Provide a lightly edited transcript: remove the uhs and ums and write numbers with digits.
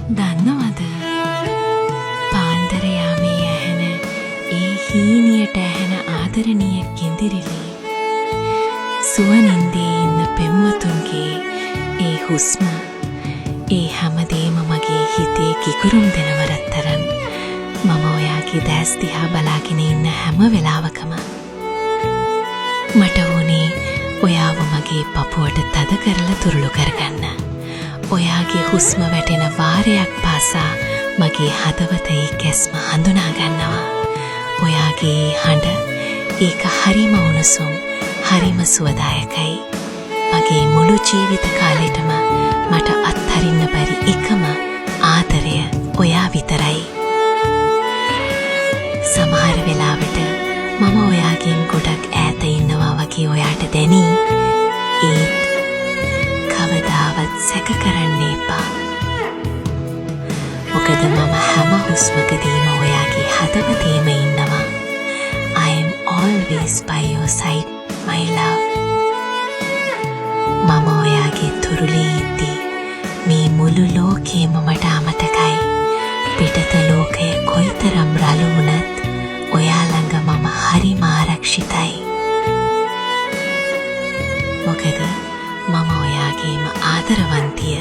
දන්නවද? පාන්දර යාමේ ඇහෙන ඒ හීනියට ඇහෙන ආදරණීය කිඳිරිලි සුවනින්දේ ඉන්න පෙම්වතුන්ගේ ඒ හුස්ම ඒ හැමදේම මගේ හිතේ කිකුරුම් දෙනවරත් තරම් මම ඔයාගේ දැස් දිහා බලාගෙන ඉන්න හැම වෙලාවකම මට වුණේ ඔයාව මගේ පපුවට තද කරලා තුරුළු කරගන්න. ඔයාගේ හුස්ම වැටෙන වාරයක් පාසා මගේ හදවත ඒ කැස්ම හඳුනා ගන්නවා. ඔයාගේ හඬ ඒක හරිම උණුසුම්, හරිම සුවදායකයි. මගේ මුළු ජීවිත කාලෙටම මට අත්හරින්න බැරි එකම ආදරය ඔයා විතරයි. සමහර වෙලාවට මම ඔයාගෙන් ගොඩක් ඈත ඉන්නවා වගේ ඔයාට දැනේ. ඒත් කවදාවත් සැක කරන්න එපා. මොකද මම හැම හුස්මකදීම ඔයාගේ හදවතේම ඉන්නවා. I am always by your side, my love. මම ඔයාගේ තුරුලේ ඉද්දී මේ මුළු ලෝකෙම මට අමතකයි. පිටත ලෝකය කොයිතරම් රළු වුණත් ඔයා ළඟ මම හරිම ආරක්ෂිතයි. මොකද මම ඔයාගේම ආදරවන්තිය.